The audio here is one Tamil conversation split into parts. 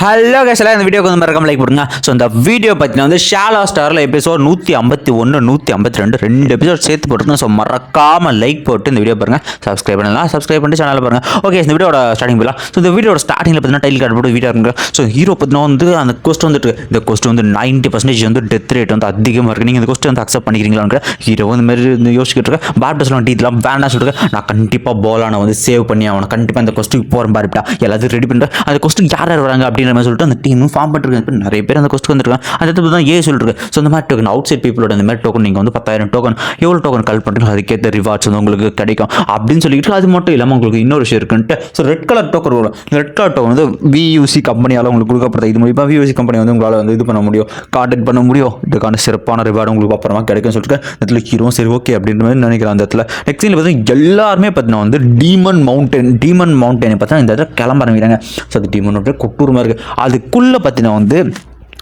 ஹலோ கைஸ், எல்லாம் இந்த வீடியோக்கு வந்து மறக்காம லைக் போடுங்க. ஸோ இந்த வீடியோ பார்த்தீங்கன்னா வந்து ஷாலா ஸ்டாரில் எபிசோட் 151 152 2 எபிசோட் சேர்த்து போட்டுருங்க. ஸோ மறக்காம லைக் போட்டு இந்த வீடியோ பாருங்க. சப்ஸ்கிரைப் பண்ணலாம், சப்ஸ்கிரைப் பண்ணிட்டு சேனலில் பாருங்க. ஓகே, இந்த வீடியோட ஸ்டார்டிங் போகலாம். ஸோ இந்த வீடியோட ஸ்டார்டிங்கில் பார்த்தீங்கன்னா டைல் கார்டு போட்டு வீடியோ இருக்குங்க. ஸோ ஹீரோ பார்த்தீங்கன்னா வந்து அந்த கொஸ்ட் வந்துட்டு இந்த கொஸ்ட் வந்து 90% வந்து டெத் ரேட் வந்து அதிகமாக இருக்குது. நீங்கள் இந்த கொஸ்ட் வந்து அக்செப்ட் பண்ணிக்கிறீங்களான்னு ஹீரோ இந்த மாதிரி யோசிச்சுட்டு இருக்கேன். பேட்டர்ஸ்லாம் டீத்லாம் வேண்டாம் சொல்லிட்டு நான் கண்டிப்பாக போலான வந்து சேவ் பண்ணி அவனை கண்டிப்பாக இந்த கொஸ்ட்டுக்கு போகிறேன் பாருப்பா எல்லாத்தையும் ரெடி பண்ணுறேன். அந்த கொஸ்ட்டுக்கு யார் யார் வராங்க அப்படின்ற மாதிரி சொல்லிட்டு அந்த டீமும் ஃபார்ம் பண்ணிருக்காங்க. நிறைய பேர் அந்த கொஸ்ட்டுக்கு வந்துருக்காங்க. அந்த இடத்துல தான் சொல்லிருக்கு. ஸோ இந்த மாதிரி டோக்கன் அவுட் சைட் பீப்புளோட இந்த மாதிரி டோக்கன் நீங்கள் வந்து 10,000 டோக்கன் எவ்வளோ டோக்கன் கல் பண்ணுறீங்க அதுக்கேற்ற ரிவார்ட்ஸ் வந்து உங்களுக்கு கிடைக்கும் அப்படின்னு சொல்லிட்டு அது மட்டும் இல்லாமல் உங்களுக்கு இன்னொரு விஷயம் இருக்குன்ட்டு. ஸோ ரெட் கலர் டோக்கன் வரும். ரெட் கலர் டோக்கன் வந்து வியூசி கம்பெனியால் உங்களுக்கு கொடுக்கப்படுறது. இது மூலியமாக வியூசி கம்பெனி வந்து உங்களால் வந்து இது பண்ண முடியும், கான்டாக்ட் பண்ண முடியும். இதுக்கான சிறப்பான ரிவார்டு உங்களுக்கு அப்புறமா கிடைக்கும்னு சொல்லிட்டு இந்த இடத்துல ஹீரோ சரி ஓகே அப்படின்ற மாதிரி நினைக்கிறேன். அந்த இடத்துல நெக்ஸ்ட் பார்த்தீங்கன்னா எல்லாருமே பார்த்தீங்கன்னா வந்து டீமன் மவுண்டன் பார்த்தீங்கன்னா இந்த இடத்துல கிளம்ப ஆரம்பிக்கிறாங்க. ஸோ அது டீமன் மவுண்டன் கொட்டூரமாக இருக்குது. அதுக்குள்ளே பார்த்தீங்கன்னா வந்து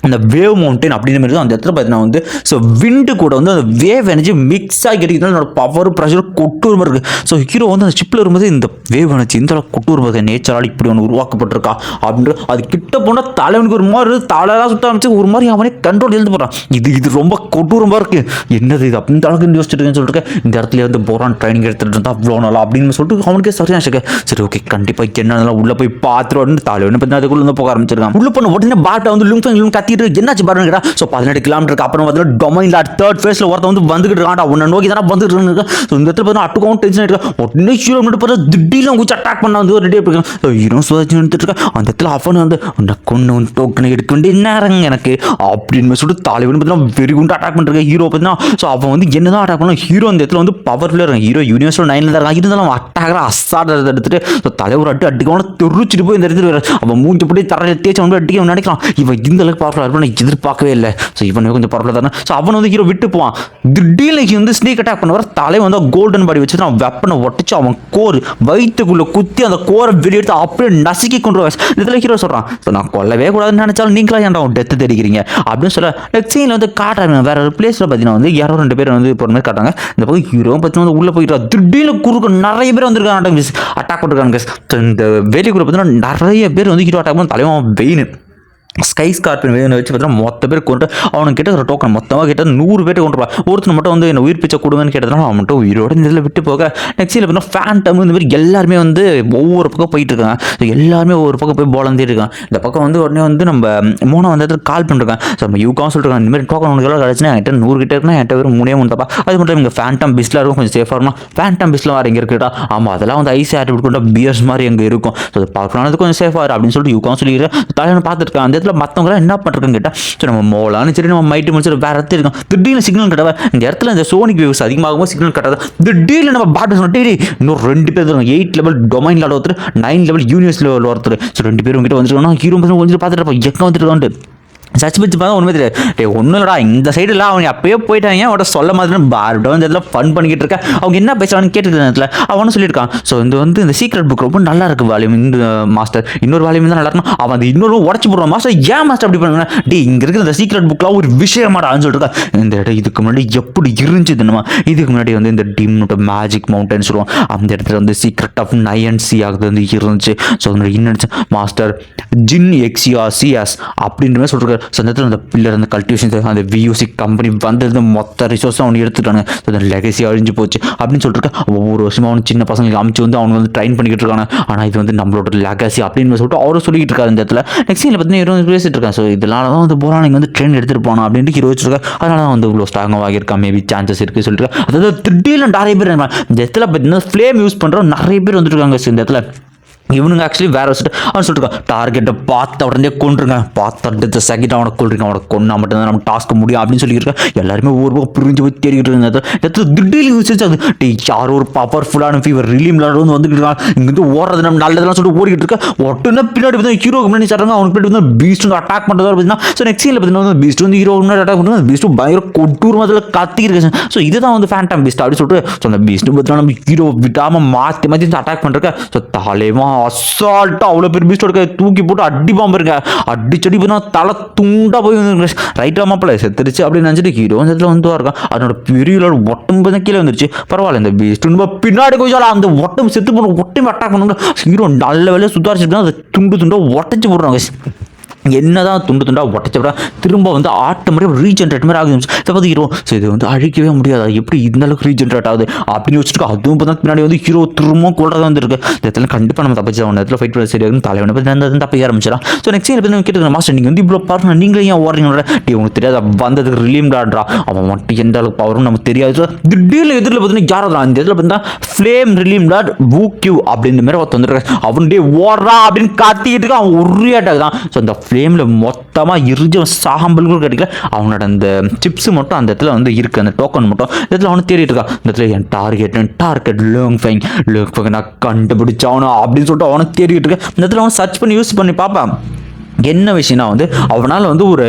அந்த வேவ் மவுண்டன் அப்படின்ற மாதிரி தான் அந்த இடத்துல பார்த்தீங்கன்னா வந்து ஸோ விண்டு கூட வந்து அந்த வேவ் எனர்ஜி மிக்ஸ் ஆகி கிடைக்கிறதுனால என்னோட பவர் ப்ரெஷர் கொட்டூரமாக இருக்குது. ஸோ ஹீரோ வந்து அந்த ஷிப்பில் வரும்போது இந்த வேவ் எனர்ஜி இந்த கொட்டூரமாக நேச்சரால் இப்படி ஒன்று உருவாக்கப்பட்டிருக்கா அப்படின்ற அது கிட்ட போனால் தலைவனுக்கு ஒரு மாதிரி தலையெல்லாம் சுட்ட ஆரம்பிச்சு ஒரு மாதிரி அவனே கண்ட்ரோல் எழுந்து போகிறான். இது ரொம்ப கொட்டூரமாக இருக்குது. என்னது இது அப்படின்னு அளவுக்கு யோசிச்சுட்டு சொல்லிட்டு இந்த இடத்துல வந்து போகிறான் ட்ரைனிங் எடுத்துகிட்டு இருந்தால் அவ்வளோ நல்லா அப்படின்னு சொல்லிட்டு அவனுக்கே சரியாக இருக்கு. சரி ஓகே கண்டிப்பாக என்ன உள்ளே போய் பார்த்துட்டு தலைவன் பார்த்தீங்கன்னா அதுக்குள்ளே வந்து போக ஆரம்பிச்சிருக்கான். உள்ள பண்ண உடனே பாட்டை வந்து லுங் கத்தி என்னாச்சு பாருங்க. ஸோ 18 கிலோமீட்டருக்கு அப்புறம் பார்த்தீங்கன்னா டொமைன்ல தேர்ட் ஃபேஸ்ல ஒருத்த வந்து வந்துகிட்டு இருக்கான். உன்னை நோக்கி தானே வந்துட்டு இருக்கு. ஸோ இந்த இடத்துல பார்த்தா அட்டுக்கும் டென்ஷன் ஆயிட்டு உடனே ஹீரோ மட்டும் பார்த்தா திடீர்னு குச்சி அட்டாக் பண்ண வந்து ரெடி ஆகிருக்கான். ஹீரோ சுதாச்சு எடுத்துட்டு இருக்கா. அந்த இடத்துல அவன் வந்து உன்னை கொண்டு வந்து டோக்கனை எடுக்க வேண்டிய நேரங்க எனக்கு அப்படின்னு சொல்லிட்டு தலைவன் பார்த்தீங்கன்னா வெறி குண்டு அட்டாக் பண்ணிருக்கேன் ஹீரோ பார்த்தீங்கன்னா. ஸோ அவன் வந்து என்னதான் அட்டாக் பண்ணலாம். ஹீரோ அந்த இடத்துல வந்து பவர்ஃபுல்லாக இருக்கான். ஹீரோ யூனிவர்ஸில் 9ல தான் இருக்கான். இருந்தாலும் அவன் அட்டாக அசாட எடுத்துட்டு ஸோ தலைவர் அடிக்கவன தெரிச்சிட்டு போய் இந்த இடத்துல அவன் மூஞ்சி போய் தரையில் தேய்ச்சி அவன் அடிக்க நினைக்கிறான். இவன் இந்த அளவுக்கு பவர்ஃபுல்லாக எதிர்பார்க்கவே இல்லை. ஸோ இவனுக்கு கொஞ்சம் பரவாயில்ல தானே. ஸோ அவன் வந்து ஹீரோ விட்டு போவான். திடீர்னு வந்து ஸ்னேக் அட்டாக் பண்ணுவார். தலை வந்து கோல்டன் பாடி வச்சுட்டு அவன் வெப்பனை ஒட்டிச்சு அவன் கோர் வயிற்றுக்குள்ளே குத்தி அந்த கோரை வெளியெடுத்து அப்படியே நசுக்கி கொண்டு இதில் ஹீரோ சொல்கிறான். ஸோ நான் கொல்லவே கூடாதுன்னு நினச்சாலும் நீங்களா ஏன்டா அவன் டெத்து தெரிவிக்கிறீங்க அப்படின்னு சொல்ல நெக்ஸ்ட் சீனில் வந்து காட்டுறாங்க. வேற ஒரு பிளேஸில் பார்த்தீங்கன்னா வந்து யாரோ 2 பேர் வந்து இப்போ மாதிரி காட்டுறாங்க. இந்த பக்கம் ஹீரோ பார்த்தீங்கன்னா வந்து உள்ளே போயிட்டு திடீர்னு குறுக்க நிறைய பேர் வந்திருக்காங்க அட்டாக் பண்ணிருக்காங்க. இந்த வேலைக்குள்ள பார்த்தீங்கன்னா நிறைய பேர் வந்து ஹீரோ அட்டாக் பண்ண தலைவன் வெயின் ஸ்கை ஸ்கார்பியன் வேணும் வச்சு பார்த்தீங்கன்னா மொத்த பேர் கொண்டு அவனுக்கு கிட்ட ஒரு டோக்கன் மொத்தமாக கிட்ட 100 பேர் கொண்டு போவான். ஒருத்தர் மட்டும் வந்து என்ன உயிர் பிச்சை கொடுங்கன்னு கேட்டதுனால அவன் மட்டும் உயிரோட இந்த இதில் விட்டு போக நெக்ஸ்ட் பார்த்தீங்கன்னா ஃபேண்டம் இந்த மாதிரி எல்லாருமே வந்து ஒவ்வொரு பக்கம் போயிட்டு இருக்காங்க. ஸோ எல்லாருமே ஒவ்வொரு பக்கம் போய் போலந்துட்டு இருக்காங்க. இந்த பக்கம் வந்து உடனே வந்து நம்ம மூணாவது வந்து இடத்துல கால் பண்ணிருக்காங்க. ஸோ நம்ம யூக்காவும் சொல்லிருக்காங்க இந்த மாதிரி டோக்கன் உனக்கு எல்லாம் கிடச்சுன்னா என்கிட்ட 100 கிட்ட இருக்குன்னா என்கிட்ட வெறும் 3 தப்பா. அது மட்டும் இங்கே ஃபேண்டம் பிஸ்லாம் இருக்கும் கொஞ்சம் சேஃபாக இருக்கும். ஃபேண்டம் பிஸ்லாம் வேறு எங்கே இருக்குடா. ஆமாம் அதெல்லாம் வந்து ஐசி ஆட்டி கொண்டு பியர்ஸ் மாதிரி எங்கே இருக்கும். ஸோ அது பார்க்கலானது கொஞ்சம் சேஃபாக அப்படின்னு சொல்லிட்டு யூக்காவும் சொல்லிடுறேன். தலைவனை பார்த்துருக்கான். அந்த இடத்துல மற்றவங்களாம் என்ன பண்ணுறதுன்னு கேட்டால் ஸோ நம்ம மோலான்னு சரி நம்ம மைட்டு முடிச்சு வேறு இடத்துல இருக்கோம். திடீர்னு சிக்னல் கட்டாத இந்த இடத்துல இந்த சோனிக் வேவ்ஸ் அதிகமாகவும் சிக்னல் கட்டாத திடீர்னு நம்ம பாட்டு சொன்னே இன்னும் 2 பேர் 8 லெவல் டொமைன் ஒருத்தர் 9 லெவல் யூனிவர்ஸ் லெவல் ஒருத்தர். ஸோ 2 பேரும் கிட்ட வந்துருக்கோம். ஹீரோ கொஞ்சம் பார்த்துட்டு எங்கே வந்துருக்கான்ட்டு சர்ச் வச்சு பார்த்தா ஒன்றுமே தெரியாது. ஒன்றும் இல்லடா இந்த சைடில் அவன் அப்பயே போயிட்டாங்க அவட சொல்ல மாதிரி பார்டோ இந்த இடத்துல ஃபன் பண்ணிக்கிட்டு இருக்கேன். அவங்க என்ன பேசுகிறான்னு கேட்டுக்கிற இடத்துல அவனும் சொல்லியிருக்கான். ஸோ இந்த சீக்ரெட் புக் ரொம்ப நல்லா இருக்கு வால்யூம் இந்த மாஸ்டர் இன்னொரு வால்யூம் தான் நல்லா இருக்கும். அவன் அது இன்னொரு உடச்சு போடுவான். மாஸ்டர் ஏன் மாஸ்டர் அப்படி பண்ணுங்க டே இங்கே இருக்கிற இந்த சீக்ரெட் புக்லாம் ஒரு விஷயமாடான்னு சொல்லிட்டு இந்த இடம் இதுக்கு முன்னாடி எப்படி இருந்துச்சு நம்ம இதுக்கு முன்னாடி வந்து இந்த டீமோட மேஜிக் மவுண்டன் சொல்லுவோம். அந்த இடத்துல வந்து சீக்ரெட் ஆஃப் நயன் சி ஆகுது வந்து இருந்துச்சு. ஸோ இன்னும் மாஸ்டர் ஜின் எக்ஸியா சிஎஸ் அப்படின்ற மாதிரி சொல்லிருக்காரு. ஸோ அந்த இடத்துல அந்த பில்லர் அந்த கல்டிவேஷன் அந்த வியூசி கம்பெனி வந்தது மொத்த ரிசோர்ஸும் அவனு எடுத்துட்டாங்க. ஸோ அந்த லெகசி அழிஞ்சு போச்சு அப்படின்னு சொல்லிட்டு ஒவ்வொரு வருஷமும் அவனு சின்ன பசங்களுக்கு அமைச்சு வந்து அவனுக்கு வந்து ட்ரைன் பண்ணிக்கிட்டு இருக்காங்க. ஆனால் இது வந்து நம்மளோட லெகசி அப்படின்னு சொல்லிட்டு அவரும் சொல்லிக்கிட்டு இருக்காரு. இந்த இடத்துல நெக்ஸ்ட் இதில் பார்த்தீங்கன்னா பேசிட்டு இருக்கான். ஸோ இதனால தான் வந்து போகிறான் நீங்கள் வந்து ட்ரெயின் எடுத்துகிட்டு போனோம் அப்படின்ட்டு ஹீரோ வச்சிருக்காரு. அதனால தான் வந்து இவ்வளோ ஸ்ட்ராங்காக ஆகியிருக்கான். மேபி சான்சஸ் இருக்குது சொல்லிட்டு அதாவது திடீர்னு நிறைய பேர் இந்த இடத்துல பார்த்தீங்கன்னா ஃப்ளேம் யூஸ் பண்ணுறோம் நிறைய பேர் வந்துருக்காங்க. ஸோ இந்த இடத்துல இவனுங்க ஆக்சுவலி வேற வச்சுட்டு அவன் சொல்லிருக்கான் டார்கெட்டை பார்த்த உடனே கொண்டுருங்க பார்த்து அடுத்த செகண்ட் அவனை கொள்றீங்க அவனை கொண்டா மட்டும்தான் நம்ம டாஸ்க் முடியும் அப்படின்னு சொல்லியிருக்கேன். எல்லாருமே ஒவ்வொரு பக்கம் புரிஞ்சு போய் தேடிக்கிட்டு இருந்தது திடீர்னு யோசிச்சு அது யாரோ ஒரு பவர்ஃபுல்லான ஃபீவர் ரிலீம் விளாட வந்துட்டு இருக்கான். இங்கிருந்து ஓடுறது நம்ம நல்லதெல்லாம் சொல்லிட்டு ஓடிக்கிட்டு இருக்கேன். உடனே பின்னாடி பார்த்தீங்கன்னா ஹீரோக்கு முன்னாடி சொல்கிறாங்க அவனுக்கு பின்னாடி வந்து பீஸ்ட் வந்து அட்டாக் பண்ணுறதா பார்த்தீங்கன்னா. ஸோ நெக்ஸ்ட் சீனில் பார்த்தீங்கன்னா பீஸ்ட் வந்து ஹீரோ முன்னாடி அட்டாக் பண்ணுறது பீஸ்ட் பயங்கர கொட்டூர் மாதிரி கத்திருக்கு. ஸோ இதுதான் வந்து ஃபேண்டம் பீஸ்ட் அப்படின்னு சொல்லிட்டு ஸோ அந்த பீஸ்ட் பார்த்தீங்கன்னா நம்ம ஹீரோ விடாமல் மாற்றி மாற்றி அட்டாக் பண்ணுறேன். ஸோ தலைவா அசால்ட் அவ்வளோ பெரிய பீஸ்டோட தூக்கி போட்டு அடிப்பாம இருக்க அடிச்சடி போய் தலை துண்டா போய் ரைட்டா மாப்பிள்ள செத்துருச்சு அப்படின்னு நினச்சிட்டு ஹீரோ இடத்துல வந்து இருக்கான். அதனோட பெரிய ஒட்டம் கீழே வந்துருச்சு. பரவாயில்ல இந்த பீஸ்ட் பின்னாடி கொஞ்சம் அந்த ஒட்டம் செத்து போன ஒட்டம் அட்டாக் பண்ணுங்க. ஹீரோ நல்ல வேலையை சுத்தாரிச்சுட்டு அதை துண்டு துண்டா உடச்சி போடுறாங்க. என்னதான் துண்டு துண்டா உடச்சப்பட திரும்ப வந்து ஆட்டோமேட்டிக் ரீஜென்ரேட் மாதிரி ஆகுது. இதை பார்த்து ஹீரோ ஸோ இது வந்து அழிக்கவே முடியாது, எப்படி இந்த அளவுக்கு ரீஜென்ரேட் ஆகுது அப்படின்னு வச்சுட்டு அதுவும் பார்த்தா பின்னாடி வந்து ஹீரோ திரும்ப கொள்றதா வந்துருக்கு. இந்த இடத்துல கண்டிப்பாக நம்ம தப்பிச்சு அந்த இடத்துல ஃபைட் பண்ண சரியாகும் தலைவனை பற்றி அந்த தப்பிக்க ஆரம்பிச்சிடலாம். ஸோ நெக்ஸ்ட் பற்றி கேட்டுருக்க மாஸ்டர் நீங்கள் வந்து இவ்வளோ பவர் நீங்களே ஏன் ஓடுறீங்களா, உங்களுக்கு தெரியாது வந்ததுக்கு ரிலீம்டாடுறா அவன் மட்டும் எந்த அளவுக்கு பவரும் நமக்கு தெரியாது. திடீர்னு எதிரில் பார்த்தீங்கன்னா யாராவது அந்த இடத்துல பார்த்தீங்கன்னா ஃப்ளேம் ரிலீம்டாட் வூக்யூ அப்படின்ற மாதிரி ஒருத்த வந்துருக்காரு. அவனுடைய ஓடுறா அப்படின்னு காத்திக்கிட்டு இருக்கான். அவன் ஒரு அட்டாக் தான். ஸோ அந்த ஃப்ளேமில் மொத்தமாக எரிஞ்ச சாம்பல் கூட கிடைக்கல. அவனோட அந்த சிப்ஸ் மட்டும் அந்த இடத்துல வந்து இருக்குது, அந்த டோக்கன் மட்டும் இந்த இடத்துல அவனு தேடிட்டு இருக்கான். இந்த இடத்துல என் டார்கெட் லுங் ஃபெங் நான் கண்டுபிடிச்சானோ அப்படின்னு சொல்லிட்டு அவனை தேடிட்டு இருக்கேன். இந்த இடத்துல அவனை சர்ச் பண்ணி யூஸ் பண்ணி பார்ப்பான். என்ன விஷயம்னா வந்து அவனால் வந்து ஒரு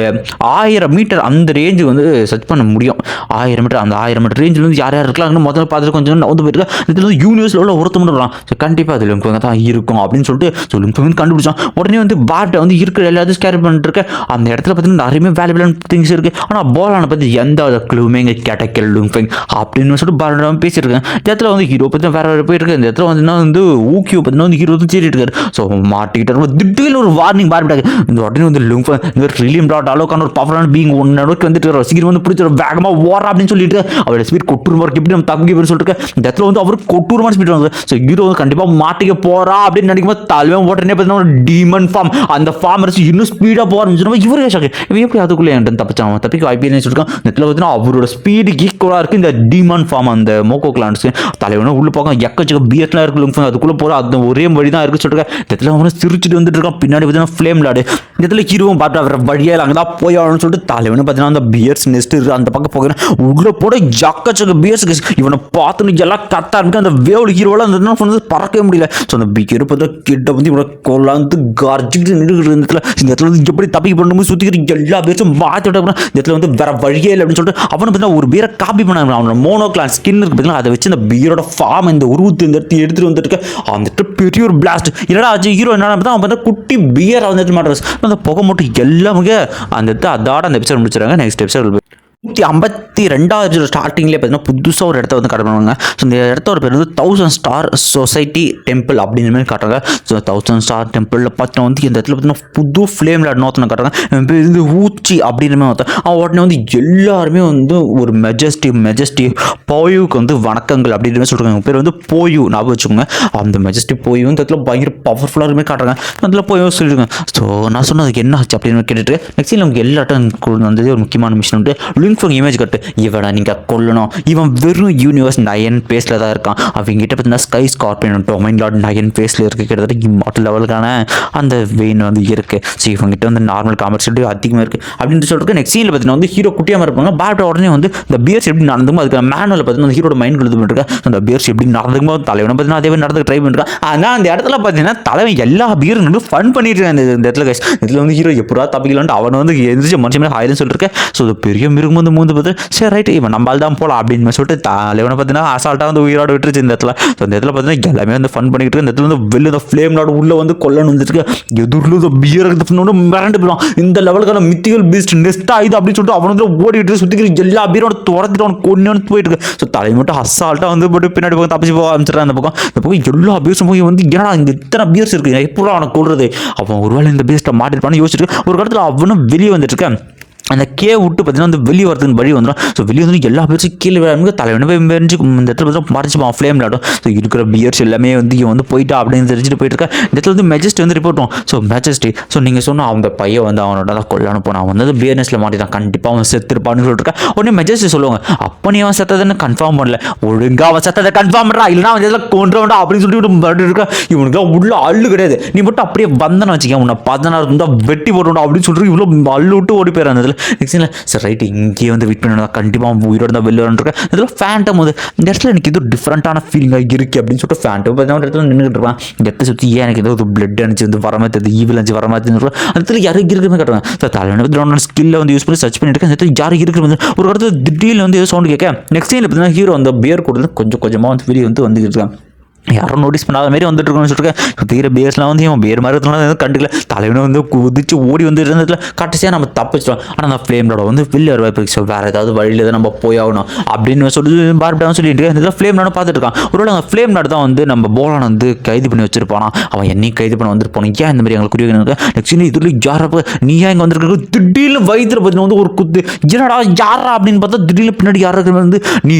1000 மீட்டர் அந்த ரேஞ்சு வந்து சர்ச் பண்ண முடியும். 1000 மீட்டர் அந்த 1000 மீட்டர் ரேஞ்சில் வந்து யார் இருக்கலாம் முதல்ல பார்த்துட்டு கொஞ்சம் வந்து போயிருக்கா. இதில் வந்து யூனிவர்ஸில் உள்ள ஒருத்த மட்டும் இருக்கலாம். ஸோ கண்டிப்பாக அது லுங்ஃபெங் தான் இருக்கும் அப்படின்னு சொல்லிட்டு ஸோ லுங்ஃபெங் வந்து கண்டுபிடிச்சான். உடனே வந்து பாட்டை வந்து இருக்கிற எல்லாத்தையும் ஸ்கேர் பண்ணிட்டு இருக்க. அந்த இடத்துல பார்த்தீங்கன்னா நிறைய வேல்யூபிளான திங்ஸ் இருக்குது. ஆனால் போலான பற்றி எந்த க்ளூமே இங்கே கிடைக்கல லுங்ஃபெங் அப்படின்னு சொல்லிட்டு பாலோட பேசியிருக்கேன். இந்த இடத்துல வந்து ஹீரோ பற்றி வேறு போயிருக்கு. இந்த இடத்துல வந்து ஊக்கியோ பார்த்தீங்கன்னா வந்து ஹீரோ வந்து தேடிட்டு இருக்காரு. ஸோ மாட்டிக்கிட்டு திடீர்னு ஒரு வார்னிங் பாருட்டாங்க. இந்த உடனே வந்து லுங்ஃபெங் இந்த ரிலியம் டாட் அளவுக்கான ஒரு பவரான பீங் ஒன்னோக்கு வந்துட்டு சீக்கிரம் வந்து பிடிச்ச வேகமாக ஓரா அப்படின்னு சொல்லிட்டு அவரோட ஸ்பீட் கொட்டூர் மார்க் எப்படி நம்ம தப்பி போய் சொல்லிட்டு இந்த இடத்துல வந்து அவர் கொட்டூர் மாதிரி ஸ்பீட் வந்து ஸோ ஹீரோ வந்து கண்டிப்பாக மாட்டிக்க போறா அப்படின்னு நினைக்கும் போது தலைவன் உடனே பார்த்தீங்கன்னா ஒரு டீமன் ஃபார்ம் அந்த ஃபார்ம் வச்சு இன்னும் ஸ்பீடாக போக ஆரம்பிச்சிருந்தோம். இவரே ஷாக்கு இவன் எப்படி அதுக்குள்ளே என்கிட்ட தப்பிச்சான் தப்பிக்க வாய்ப்பு சொல்லிருக்கான். இந்த இடத்துல பார்த்தீங்கன்னா அவரோட ஸ்பீடு ஈக்குவலாக இருக்குது இந்த டீமன் ஃபார்ம் அந்த மோகோ கிளான்ஸ் தலைவனும் உள்ள போக எக்கச்சக்க பிஎஸ்லாம் இருக்கு லுங்ஃபெங் அதுக்குள்ளே போகிற அந்த ஒரே வழி தான் இருக்குன்னு சொல்லிட்டு இந்த இடத்துல அவனை சிரிச்சுட்டு வந்துட்டு இருக்கான். பின்னாடி பார்த்தீங்கன்னா ஃப்ளேம் லாடு இந்த இடத்துல ஹீரோவும் பார்த்து அவர் வழியாக அங்கே தான் போய் ஆகணும்னு சொல்லிட்டு தலைவனு பார்த்தீங்கன்னா அந்த பியர்ஸ் நெஸ்ட் இருக்குது அந்த பக்கம் போகிறேன் உள்ளே போட ஜக்கச்சக்க பியர்ஸ் இவனை பார்த்துன்னு எல்லாம் கரெக்டாக இருக்கு. அந்த வேவல் ஹீரோவில் அந்த சொன்னது பறக்கவே முடியல. ஸோ அந்த பியர் பார்த்தா கிட்ட வந்து இவனை கொள்ளாந்து கர்ஜிக்கிட்டு நின்றுக்கிட்டு இந்த இடத்துல வந்து எப்படி தப்பிக்க பண்ணணும் சுற்றிக்கிட்டு எல்லா பேர்ஸும் மாற்றி விட்ட இந்த இடத்துல வந்து வேற வழியே இல்லை அப்படின்னு சொல்லிட்டு அவனை பார்த்தீங்கன்னா ஒரு பீரை காப்பி பண்ணாங்க. அவனோட மோனோ கிளான் ஸ்கின் இருக்கு பார்த்தீங்கன்னா அதை வச்சு அந்த பீரோட ஃபார்ம் இந்த உருவத்தை இந்த இடத்துல எடுத்துகிட்டு வந்துட்டு அந்த பெரிய ஒரு பிளாஸ்ட் என்னடா ஆச்சு ஹீரோ என்ன பார்த்தா அவன் பார்த்தா குட்டி பியர் வந்து மாட்டேன் அந்த புகை மட்டும் எல்லாமே அந்த அதோட அந்த எபிசோட் முடிச்சிடறாங்க. நெக்ஸ்ட் எபிசோட் 152 ஸ்டார்டிங்லேயே பார்த்தீங்கன்னா புதுசாக ஒரு இடத்த வந்து காட்டுவாங்க. ஸோ இந்த இடத்தோட பேர் வந்து 1000 ஸ்டார் சொசைட்டி டெம்பிள் அப்படின்ற மாதிரி காட்டுறாங்க. ஸோ 1000 ஸ்டார் டெம்பிளில் பார்த்தீங்கன்னா வந்து இந்த இடத்துல பார்த்தீங்கன்னா புது ஃப்ளேம் லாட் நோத்தனை காட்டுறாங்க. பேர் வந்து ஊச்சி அப்படின்ற மாதிரி நோத்தம். உடனே வந்து எல்லாருமே வந்து ஒரு மெஜஸ்டி போயுக்கு வந்து வணக்கங்கள் அப்படின்ற மாதிரி சொல்கிறாங்க. பேர் வந்து போயு ஞாபகம் வச்சுக்கோங்க. அந்த மெஜஸ்டி போயு இந்த இடத்துல பயங்கர பவர்ஃபுல்லாக காட்டுறாங்க. அதில் போயோ சொல்லிடுங்க. ஸோ நான் சொன்னதுக்கு என்ன ஆச்சு அப்படின்னு கேட்டுட்டு நெக்ஸ்ட் நமக்கு எல்லாட்டும் வந்தது ஒரு முக்கியமான மிஷன் வந்து லுங்ஃபெங் இமேஜ் கட்டு இவனை நீங்கள் கொல்லணும். இவன் வெறும் யூனிவர்ஸ் 9 பேஸில் தான் இருக்கான். அவங்க கிட்ட பார்த்தீங்கன்னா ஸ்கை ஸ்கார்பியன் டொமைன் லார்ட் 9 பேஸில் இருக்குது. கிட்டத்தட்ட இம்மார்டல் லெவலுக்கான அந்த வெயின் வந்து இருக்குது. ஸோ இவங்ககிட்ட வந்து நார்மல் காம்பர்சிட்டி அதிகமாக இருக்குது அப்படின்னு சொல்லிட்டு நெக்ஸ்ட் சீனில் பார்த்தீங்கன்னா வந்து ஹீரோ குட்டியாக இருப்பாங்க. பேட் உடனே வந்து இந்த பியர்ஸ் எப்படி நடந்துமோ அதுக்கு மேனுவல் பார்த்தீங்கன்னா ஹீரோட மைண்ட் எழுது பண்ணிருக்கேன். அந்த பியர்ஸ் எப்படி நடந்துமோ தலைவனை பார்த்தீங்கன்னா அதே மாதிரி நடந்து ட்ரை பண்ணிருக்கான். ஆனால் அந்த இடத்துல பார்த்தீங்கன்னா தலைவன் எல்லா பியரும் வந்து ஃபன் பண்ணிட்டு இருக்காங்க. இந்த இடத்துல கைஸ் இதில் வந்து ஹீரோ எப்படா தப்பிக்கலான்ட்டு அவனை வந்து எந்திரிச்சு மனுஷன் மாதிரி ஹாயிலும் சொல்லியிருக்கேன். ஸோ அது பெரிய மிருகம் வந்து மூந்து பார்த்து சரி ரைட் இவன் நம்மளால் தான் போகலாம் அப்படின்னு சொல்லிட்டு தலைவனை பார்த்தீங்கன்னா அசால்ட்டாக வந்து உயிரோடு விட்டுருச்சு இந்த இடத்துல. ஸோ இந்த இடத்துல பார்த்தீங்கன்னா எல்லாமே வந்து ஃபன் பண்ணிக்கிட்டு இந்த இடத்துல வந்து வெளில இந்த ஃப்ளேம் நாடு உள்ளே வந்து கொல்லணும் வந்துருக்கு. எதிரில் இந்த பியர் மிரண்டு போயிடும். இந்த லெவலுக்கான மித்திகல் பீஸ்ட் நெஸ்ட் ஆகுது அப்படின்னு சொல்லிட்டு அவன் வந்து ஓடிட்டு சுற்றிக்கிட்டு எல்லா பியரோட துரத்திட்டு அவனுக்கு கொண்டு போயிட்டு இருக்கு. ஸோ தலை மட்டும் அசால்ட்டாக வந்து போட்டு பின்னாடி பக்கம் தப்பிச்சு போக ஆரம்பிச்சிடறான். அந்த பக்கம் எல்லா பியர்ஸும் போய் வந்து ஏன்னா இங்கே இத்தனை பியர்ஸ் இருக்குது எப்போ அவனை கொள்றது அவன் ஒருவேளை இந்த பீஸ்ட்டை மாட்டிருப்பான்னு யோசிச்சுட்டு ஒரு இடத்துல அவனும் வெளியே வந்துட்டு இருக்கேன். அந்த விட்டு பார்த்தீங்கன்னா வந்து வெளியே வரதுக்கு வழி வந்துடும். ஸோ வெளியே வந்து எல்லா பேர்ஸும் கீழே விளையாடுங்க தலைவனை போய் மெரிஞ்சு இந்த இடத்துல பார்த்தா மறைச்சிப்பான் ஃப்ளேம் விளையாடும். ஸோ இருக்கிற பியர்ஸ் எல்லாமே வந்து இவன் வந்து போயிட்டா அப்படின்னு தெரிஞ்சுட்டு போயிட்டு இருக்கா. இந்த இடத்துல வந்து மெஜஸ்டி வந்து ரிப்போர்ட்டும். ஸோ மெஜஸ்டி ஸோ நீங்கள் சொன்னால் அந்த பையன் வந்து அவனோட தான் கொல்லான்னு போனான். அவன் வந்து பியர்னஸில் மாட்டிட்டான் கண்டிப்பாக அவன் செத்துருப்பான்னு சொல்லிட்டு உடனே மெஜஸ்டி சொல்லுவாங்க அப்போ நீ அவன் செத்ததுன்னு கன்ஃபார்ம் பண்ணல ஒழுங்காக அவன் செத்ததை கன்ஃபார்ம் பண்ணுறா இல்லைனா அவன் இதெல்லாம் கொண்டுறா அப்படின்னு சொல்லிட்டு மறுபடியும் இருக்கா. இவனுக்குலாம் உள்ள அள்ளு கிடையாது. நீ மட்டும் அப்படியே வந்தன வச்சுக்க உன்னை 16 இருந்தால் வெட்டி போட்டுவிடும் அப்படின்னு சொல்லிட்டு இவ்வளோ அள்ளு விட்டு ஓடி போயிடறான். அதில் நெக்ஸ்ட் சரி ரைட்டு இங்கேயே வந்து வெயிட் பண்ணா கண்டிப்பாக உயிரோடு தான் வெளில வந்துருக்கேன். இதில் ஃபேண்டம் வந்து இந்த இடத்துல எனக்கு இது டிஃப்ரெண்ட்டான ஃபீலிங்காக இருக்குது அப்படின்னு சொல்லிட்டு ஃபேண்டம் பார்த்தா இடத்துல நின்றுட்டு இருப்பான். இந்த இடத்த சுற்றி ஏன் எனக்கு ஏதோ ஒரு பிளட் அணிச்சு வந்து வர மாதிரி தெரியுது ஈவில் அணிச்சு வர மாதிரி தெரிஞ்சு அதில் யாருக்கு இருக்குன்னு கேட்டாங்க. ஸோ தலைவனை ஸ்கில்லை வந்து யூஸ் பண்ணி சர்ச் பண்ணிட்டு இருக்கேன். இந்த இடத்துல யாருக்கு இருக்குது ஒரு இடத்துல திடீர்னு வந்து ஏதோ சவுண்டு கேட்க நெக்ஸ்ட் டைம் பார்த்தீங்கன்னா ஹீரோ அந்த பியர் கொடுத்து கொஞ்சம் கொஞ்சமாக வந்து வெளியே வந்து வந்துட்டு இருக்கான். யாரும் நோட்டீஸ் பண்ணாத மாதிரி வந்துட்டு இருக்கோம்னு சொல்லிட்டு தீர பேஸ்லாம் வந்து இவன் பேர் மாதிரி வந்து கண்டுக்கல தலைவனை வந்து குதிச்சு ஓடி வந்து இருந்ததுல கடைசியாக நம்ம தப்பிச்சிட்டோம். ஆனால் அந்த ஃப்ளேம்லோட வந்து வெளியே வர வாய்ப்பு வேறு ஏதாவது வழியில் தான் நம்ம போய் ஆகணும் அப்படின்னு சொல்லிட்டு பார்ப்பிட்டான்னு சொல்லிட்டு இந்த ஃப்ளேம் நாடும் பார்த்துட்டு இருக்கான். ஒருவேளை அந்த ஃப்ளேம் நாடு தான் வந்து நம்ம போலான வந்து கைது பண்ணி வச்சிருப்பானா, அவன் என்னையும் கைது பண்ண வந்துருப்பானு ஏன் இந்த மாதிரி எங்களுக்கு குறியாக நெக்ஸ்ட் இதில் யாரப்போ நீ ஏன் இங்கே வந்துருக்க திடீர்னு வயிற்றுல பார்த்தீங்கன்னா வந்து ஒரு குத்து என்னடா யாரா அப்படின்னு பார்த்தா திடீர்னு பின்னாடி யாரா இருக்கிற வந்து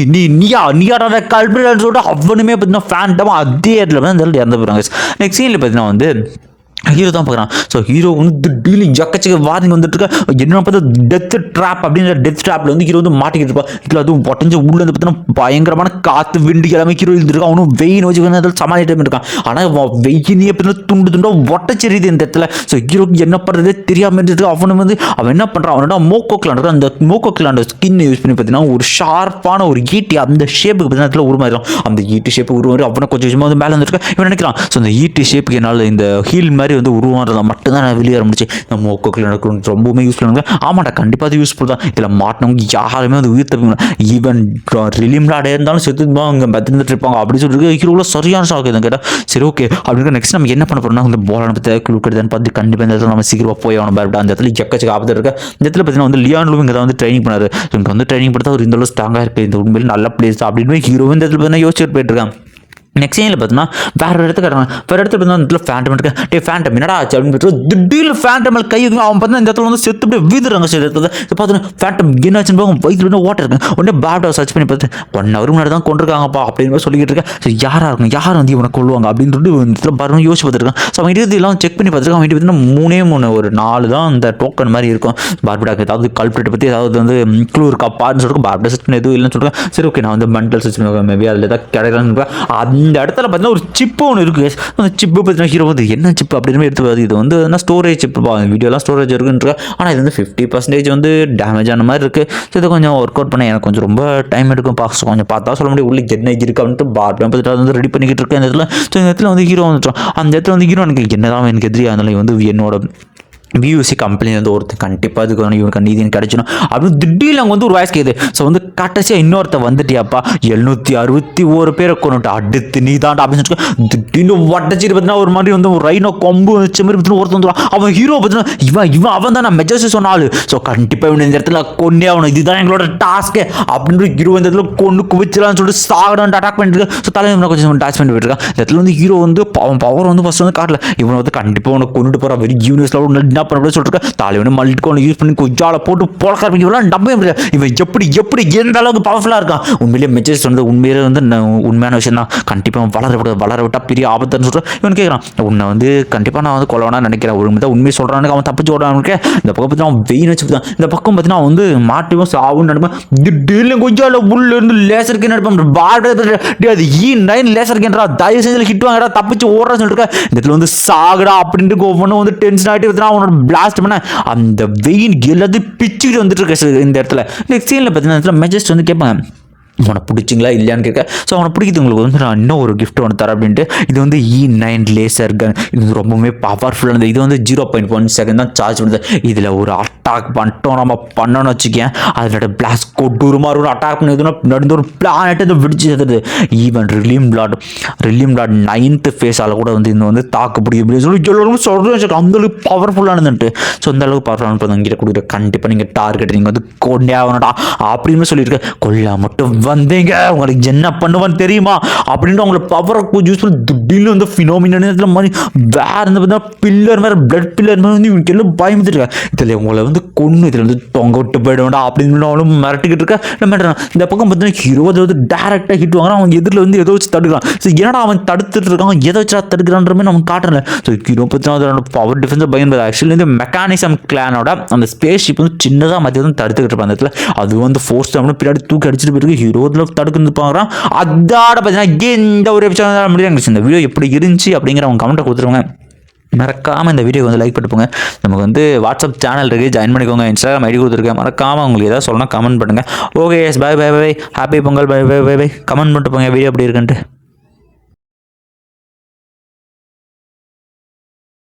நீயாடா கல்பின்னு சொல்லிட்டு அவனுமே பார்த்தீங்கன்னா ஃபேண்டம் அதே இடத்துல வந்து இறந்து போகிறாங்க. நெக்ஸ்ட் சீனில் பார்த்தீங்கன்னா வந்து ஹீரோ தான் பார்க்குறான். ஸோ ஹீரோ வந்து திடீர்னு ஜக்கச்சக்க வார்னிங் வந்துட்டு இருக்க என்ன பார்த்தா டெத் ட்ராப் அப்படின்ற டெத் ட்ராப்பில் வந்து ஹீரோ வந்து மாட்டிக்கிட்டு இருப்பான். இதில் அதுவும் பொட்டஞ்ச உள்ள வந்து பார்த்தீங்கன்னா பயங்கரமான காற்று விண்டு எல்லாமே ஹீரோ இருந்திருக்கான். அவனும் வெயின் வச்சு அதில் சமாளிட்டு இருக்கான். ஆனால் வெயினே பார்த்தீங்கன்னா துண்டு துண்டாக ஒட்டச்செரியுது இந்த இடத்துல. ஸோ ஹீரோக்கு என்ன பண்ணுறதே தெரியாமல் இருந்துட்டு அவன் என்ன பண்ணுறான், அவனோட மோக்கோக்கிலாண்ட் அந்த மோக்கோக்கிலாண்ட் ஸ்கின் யூஸ் பண்ணி பார்த்தீங்கன்னா ஒரு ஷார்ப்பான ஒரு ஈட்டி அந்த ஷேப்புக்கு பார்த்தீங்கன்னா உருமாறிடும். அந்த ஈட்டி ஷேப்பு உருவாரி அவனை கொஞ்சம் கொஞ்சமாக வந்து மேலே வந்துருக்கேன் இவன் நினைக்கிறான். ஸோ அந்த ஈட்டி ஷேப்புக்கு என்னால் இந்த ஹீல் மாதிரி வந்து உருவானதை மட்டும்தான் நான் வெளியே முடிச்சு நம்ம மோக்கோக்கில் நடக்கணும் ரொம்பவுமே யூஸ் பண்ணுவாங்க. ஆமாட்டா கண்டிப்பாக அது யூஸ்ஃபுல் தான். இதில் மாட்டினவங்க யாருமே அது உயிர் தப்பிங்க ஈவன் ரிலீம்லாடே இருந்தாலும் செத்து அவங்க மெத்திட்டு இருப்பாங்க அப்படின்னு சொல்லிட்டு ஹீரோவில் சரியான ஷாக் எதுவும் கேட்டால் சரி ஓகே அப்படின்னு நெக்ஸ்ட் நம்ம என்ன பண்ண போறோம்னா இந்த போலான பற்றி கொடுக்குறதுன்னு பார்த்து கண்டிப்பாக இந்த இடத்துல நம்ம சீக்கிரமாக போய் ஆகணும் பேர் அந்த இடத்துல எக்கச்சக்க ஆபத்து இருக்கு. இந்த இடத்துல பார்த்தீங்கன்னா வந்து லியான் லூ இங்கே தான் வந்து ட்ரைனிங் பண்ணாரு. இங்கே வந்து ட்ரைனிங் பண்ணால் ஒரு இந்த அளவு ஸ்ட்ராங்காக இருக்குது இந்த உண்மையில் நல்ல பிளேஸ் அப்படின்னு ஹீரோ இந்த இடத்துல பார்த்தீங்கன்னா யோசிச்சுட்டு போயிட்டு இருக்கான். நெக்ஸ்ட் சீனில் பார்த்தீங்கன்னா வேறு ஒரு இடத்துக்கு காட்டுறாங்க. வேறு இடத்துல பார்த்தீங்கன்னா ஃபேண்டம் இருக்கு. ஃபேண்டம் என்னடா ஆச்சு அப்படின்னு திடீர்னு ஃபேண்டம் கை அவன் பார்த்தா இந்த இடத்துல வந்து செத்து அப்படியே வீதுறாங்க. சரி இடத்துல பார்த்தீங்கன்னா ஃபேண்டம் என்னாச்சுன்னு அவங்க வயிற்றுல ஓட்ட இருக்கு. உடனே பேப்டா சர்ச் பண்ணி பார்த்து 1 hour முன்னாடி தான் கொண்டிருக்காங்கப்பா அப்படின்னு சொல்லிக்கிட்டு இருக்கேன். ஸோ யாராக இருக்கும் யார் வந்து இவனை கொள்வாங்க அப்படின்னு சொல்லிட்டு இந்த இடத்துல பாருங்க யோசிச்சு பார்த்துருக்கான். ஸோ அவன் இதெல்லாம் செக் பண்ணி பார்த்துருக்கான். அவன் பார்த்தீங்கன்னா 3 ஒரு 4 தான் அந்த டோக்கன் மாதிரி இருக்கும். பார்பிடாக்கு ஏதாவது கல்பிரேட் பற்றி ஏதாவது வந்து க்ளூ இருக்கா பாருன்னு சொல்லிட்டு பார்பிடா சர்ச் பண்ணி எதுவும் இல்லைன்னு சொல்கிறேன். சரி ஓகே நான் வந்து மென்டல் சர்ச் பண்ணி மேபி அதில் ஏதாவது கிடைக்கலான்னு இந்த இடத்துல பார்த்தீங்கன்னா ஒரு சிப்பு ஒன்று இருக்குது. அந்த சிப்பு பார்த்தீங்கன்னா ஹீரோ வந்து என்ன சிப்பு அப்படின்னு எடுத்து இது வந்து ஸ்டோரேஜ் சிப்பு வீடியோலாம் ஸ்டோரேஜ் இருக்குன்னு. ஆனால் இது வந்து 50% வந்து டேமேஜ் ஆன மாதிரி இருக்குது. ஸோ இதை கொஞ்சம் ஒர்க் அவுட் பண்ண எனக்கு கொஞ்சம் ரொம்ப டைம் எடுக்கும். கொஞ்சம் பார்த்தா சொல்ல முடியும் உள்ள என்ன இருக்குது அப்படின்ட்டு பார்த்து பார்த்துட்டு வந்து ரெடி பண்ணிக்கிட்டு இருக்கேன் இந்த இடத்துல. ஸோ இந்த இடத்துல வந்து ஹீரோ வந்துட்டோம். அந்த இடத்துல வந்து ஹீரோ எனக்கு என்னதான் எனக்கு எதிரியாக இருந்தாலும் வந்து என்னோட பியூசி கம்பெனி வந்து ஒருத்தர் கண்டிப்பாக இதுக்கு இவனுக்கு நீதினு கிடைச்சிடும் அப்படின்னு திடீர்னு அங்கே வந்து ஒரு வாய்ஸ் கேட்குது. ஸோ வந்து கடைசியாக இன்னொருத்த வந்துட்டியாப்பா 761 பேரை கொண்டுட்டு அடுத்து நீ தாண்டா அப்படின்னு சொல்லிட்டு திடீர்னு வட்டச்சிட்டு பார்த்தீங்கன்னா ஒரு மாதிரி வந்து ஒரு ரைனோ கொம்பு வச்ச மாதிரி பார்த்தீங்கன்னா ஒருத்தர் வந்துடும். அவன் ஹீரோ பார்த்தீங்கன்னா இவன் அவன் தான் நான் மெஜர்ஸ் சொன்னாலும் ஸோ கண்டிப்பாக இவன் இந்த இடத்துல கொண்டே ஆகணும் இதுதான் எங்களோட டாஸ்க்கு அப்படின்னு ஹீரோ இந்த இடத்துல கொண்டு குவிச்சிடலான்னு சொல்லிட்டு சாகடான்னு அட்டாக் பண்ணிட்டு இருக்கேன். ஸோ தலைவர் கொஞ்சம் டாச் பண்ணி போயிருக்கான். இந்த இடத்துல வந்து ஹீரோ வந்து அவன் பவர் வந்து ஃபர்ஸ்ட் வந்து காட்டல. இவனை வந்து கண்டிப்பாக உனக்கு கொண்டுட்டு போகிறான் வெரி யூனிவர்ஸில் பண்ண சொல்லிட்டு தலைவனு மல்டிகோன் யூஸ் பண்ணி கொஞ்சால போட்டு போலக்காரங்க நம்பவே முடியல. இவன் எப்படி எந்த அளவுக்கு பவர்ஃபுல்லாக இருக்கான். உண்மையிலேயே மெச்சேஜ் வந்து உண்மையிலே வந்து உண்மையான விஷயம் தான். கண்டிப்பாக வளர விட்டா பெரிய ஆபத்துன்னு சொல்லிட்டு இவன் கேட்குறான். உன்னை வந்து கண்டிப்பாக நான் வந்து கொல்லவனா நினைக்கிறேன். ஒரு தான் உண்மையை சொல்கிறான்னு அவன் தப்பிச்சு ஓடானுக்கு. இந்த பக்கம் பார்த்தீங்கன்னா அவன் வெயின் வச்சு தான் இந்த பக்கம் பார்த்தீங்கன்னா அவன் வந்து மாட்டுவோம் சாவுன்னு நினைப்பேன். திடீர்னு கொஞ்சம் உள்ள இருந்து லேசருக்கு நினைப்பேன். அது E9 லேசருக்குன்றா தயவு செஞ்சு ஹிட் வாங்கடா தப்பிச்சு ஓடுறான்னு சொல்லிட்டு இந்த இடத்துல வந்து சாகடா அப்படின்ட்டு ஒவ்வொன்றும் வந்து டென்ஷன் ஆகிட்டு அவனோட பிளாஸ்ட் பண்ண அந்த வெயின் எல்லாத்தையும் பிச்சுக்கிட்டு வந்துட்டு இருக்க இந்த இடத்துல. நெக்ஸ்ட் சீனில் பார்த்தீங்கன்னா மெஜஸ்ட் வந்து கேட்பாங்க அவனை பிடிச்சிங்களா இல்லையான்னு கேட்க. ஸோ அவனை பிடிக்கிறது உங்களுக்கு வந்து நான் இன்னும் ஒரு கிஃப்ட் ஒன்று தரேன் அப்படின்ட்டு. இது வந்து E9 லேசர் கன். இது ரொம்பவுமே பவர்ஃபுல்லானது. இது வந்து 0.1 செகண்ட் தான் சார்ஜ் பண்ணுது. இதில் ஒரு அட்டாக் பண்ணிட்டோம் நம்ம பண்ணணும்னு வச்சுக்கேன் அதோட பிளாஸ்ட் கொட்டூர் மாதிரி ஒரு அட்டாக் பண்ணி நடந்து ஒரு பிளானட்டை இதை விடிச்சு சேர்த்துது. ஈவன் ரிலீம் பிளாட் 9th ஃபேஸால் கூட வந்து இந்த வந்து தாக்கு பிடிக்கும் சொல்லி எல்லாரும் சொல்கிறேன் அந்த அளவுக்கு பவர்ஃபுல்லானதுன்ட்டு. ஸோ அந்த அளவுக்கு பவர்ஃபுல்லான இங்கிட்ட கொடுக்குற கண்டிப்பாக நீங்கள் டார்கெட் நீங்கள் வந்து கொண்டே ஆகணும்டா அப்படின்னு சொல்லியிருக்கேன். கொல்லா மட்டும் வந்தீங்க உங்களுக்கு என்ன பண்ணுவான்னு தெரியுமா அப்படின்னு அவங்கள பவரை யூஸ் பண்ணி திடீர்னு வந்து ஃபினோமினல் மாதிரி வேற இந்த பில்லர் மாதிரி பிளட் பில்லர் மாதிரி வந்து இவனுக்கு எல்லாம் பயந்துருக்கேன். இதில் உங்களை வந்து கொன்று இதில் வந்து தொங்க விட்டு போயிடுவேண்டா அப்படின்னு அவனும் மிரட்டிக்கிட்டு இருக்கேன். இந்த பக்கம் பார்த்தீங்கன்னா ஹீரோ வந்து டேரெக்டாக ஹிட் வாங்குறான். அவன் எதிரில் வந்து ஏதோ வச்சு தடுக்கிறான். ஸோ என்னடா அவன் தடுத்துட்டு இருக்கான் எதை வச்சா தடுக்கிறான்ற மாதிரி அவன் காட்டுறேன். ஸோ ஹீரோ பார்த்தீங்கன்னா அதோட பவர் டிஃபென்ஸை பயன்படுது. ஆக்சுவலி வந்து மெக்கானிசம் கிளானோட அந்த ஸ்பேஸ் ஷிப் வந்து சின்னதாக மத்திய வந்து தடுத்துக்கிட்டு இருப்பான். அந்த இடத்துல அது வந்து ஃபோர்ஸ் டைம்னு பின்னாடி தூக்கி அடிச்சுட்டு போயிருக்கு. ஹீரோ தடுக்கிறது பாக்குறான். அதோட பார்த்தீங்கன்னா இந்த ஒரு எபிசோட் முடியாது. இந்த வீடியோ எப்படி இருந்துச்சு அப்படிங்கிற அவங்க கமெண்ட்டை கொடுத்துருவாங்க. மறக்காமல் இந்த வீடியோ வந்து லைக் பண்ணிப்போங்க. நமக்கு வந்து வாட்ஸ்அப் சேனல் இருக்குது ஜாயின் பண்ணிக்கோங்க. இன்ஸ்டாகிராம் ஐடி கொடுத்துருக்கேன். மறக்காமல் உங்களுக்கு ஏதாவது சொல்லணும் கமெண்ட் பண்ணுங்கள். Okay yes bye bye bye happy Pongal bye bye bye bye comment பண்ணிட்டு போங்க வீடியோ எப்படி இருக்குன்ட்டு.